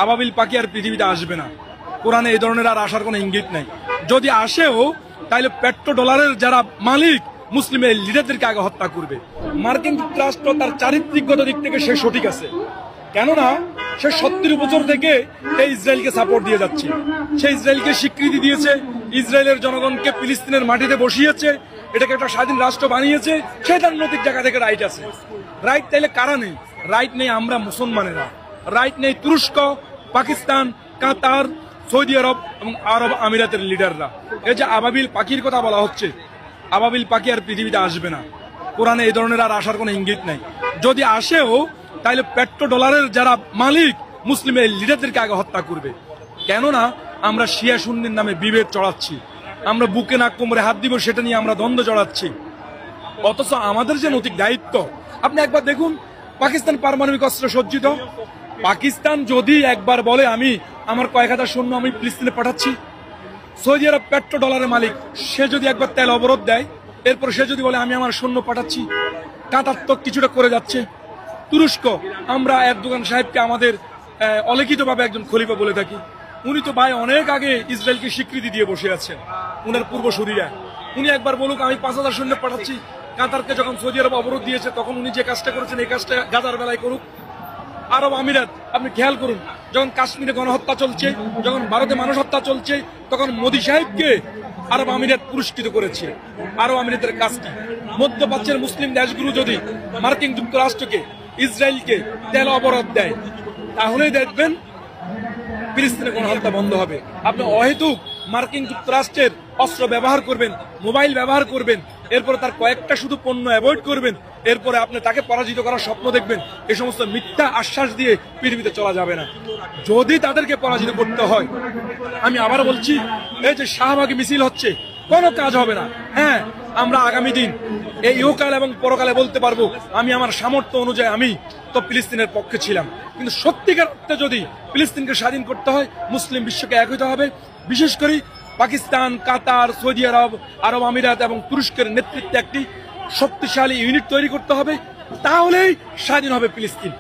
আবাবিল পাখি আর পৃথিবীতে আসবে না। কোরআনে এই ধরনের আর আসার কোনো ইঙ্গিত নাই। যদি আসেও তাহলে পেট্রো ডলারের যারা মালিক মুসলিমের লিডারদেরকে আগে হত্যা করবে। মার্কিন যুক্তরাষ্ট্র তার চারিত্রিকগত দিক থেকে সে সঠিক আছে, কেননা সে 70 বছর থেকে ইসরায়েলকে সাপোর্ট দিয়ে যাচ্ছে। সে ইসরায়েলকে স্বীকৃতি দিয়েছে, ইসরায়েলের জনগণকে ফিলিস্তিনের মাটিতে বসিয়েছে, এটাকে একটা স্বাধীন রাষ্ট্র বানিয়েছে। সে তার নৈতিক জায়গা থেকে রাইট আছে। রাইট তাইলে কারা নেই? রাইট নেই আমরা মুসলমানেরা, রাইট নেই তুরস্ক, পাকিস্তান, কাতার, সৌদি আরব এবং আরব আমিরাতের লিডাররা। এই যে আবাবিল পাখির কথা বলা হচ্ছে, আবাবিল পাখি আর পৃথিবীতে আসবে না। কোরআনে এই ধরনের আর আসার কোনো ইঙ্গিত নাই। যদি আসেও তাহলে পেট্রো ডলারের যারা মালিক মুসলিমের লিডারদেরকে আগে হত্যা করবে। কেননা আমরা শিয়া সুন্নির নামে বিভেদ চড়াচ্ছি, আমরা বুকে নাক কোমরে হাত দিব সেটা নিয়ে আমরা দ্বন্দ্ব চড়াচ্ছি। অথচ আমাদের যে নৈতিক দায়িত্ব, আপনি একবার দেখুন, পাকিস্তান পারমাণবিক অস্ত্র সজ্জিত। পাকিস্তান যদি একবার বলে আমি আমার কয়েক হাজার সৈন্য আমি ফিলিস্তিনে পাঠাচ্ছি, সৌদি আরব পেট্রো ডলারের মালিক, সে যদি একবার তেল অবরোধ দেয়, এরপর সে যদি বলে আমি আমার সৈন্য পাঠাচ্ছি, কাতার তো কিছুটা করে যাচ্ছে। তুরস্ক, আমরা এরদোগান সাহেবকে আমাদের অলিখিতভাবে একজন খলিফা বলে থাকি। উনি তো ভাই অনেক আগে ইসরায়েলকে স্বীকৃতি দিয়ে বসে আছেন, উনার পূর্বসূরীরা। উনি একবার বলুক আমি 5000 সৈন্য পাঠাচ্ছি। কাতারকে যখন সৌদি আরব অবরোধ দিয়েছে তখন উনি যে কাজটা করেছেন এই কাজটা গাজার বেলায় করুক। আরব আমিরাত, আপনি খেয়াল করুন, যখন কাশ্মীরে গণহত্যা চলছে, যখন ভারতে মানুষ হত্যা চলছে, তখন মোদী সাহেবকে আরব আমিরাত পুরস্কৃত করেছে। আরব আমিরাতের কাজ কি? মধ্যপ্রাচ্যের মুসলিম দেশগুলো যদি মার্কিন যুক্তরাষ্ট্রকে, ইসরায়েলকে তেল অবরোধ দেয়, তাহলেই দেখবেন ফিলিস্তিনে গণহত্যা বন্ধ হবে। আপনি অহেতুক মার্কিন যুক্তরাষ্ট্রের অস্ত্র ব্যবহার করবেন, মোবাইল ব্যবহার করবেন, এরপরে তার কয়েকটা শুধু পণ্য অ্যাভয়েড করবেন, এরপরে আপনি তাকে পরাজিত করার স্বপ্ন দেখবেন। এই সমস্ত মিথ্যা আশ্বাস দিয়ে পৃথিবীতে চলা যাবে না। যদি তাদেরকে পরাজিত করতে হয়, আমি আবার বলছি, এই যে শাহবাগী মিছিল হচ্ছে, কোনো কাজ হবে না। হ্যাঁ, আমরা আগামী দিন এই ইহকাল এবং পরকালে বলতে পারবো আমি আমার সামর্থ্য অনুযায়ী আমি তো ফিলিস্তিনের পক্ষে ছিলাম। কিন্তু সত্যিকার অর্থে যদি ফিলিস্তিনকে স্বাধীন করতে হয়, মুসলিম বিশ্বকে এক হতে হবে। বিশেষ করে পাকিস্তান, কাতার, সৌদি আরব, আরব আমিরাত এবং তুরস্কের নেতৃত্বে একটি শক্তিশালী ইউনিট তৈরি করতে হবে, তাহলেই স্বাধীন হবে ফিলিস্তিন।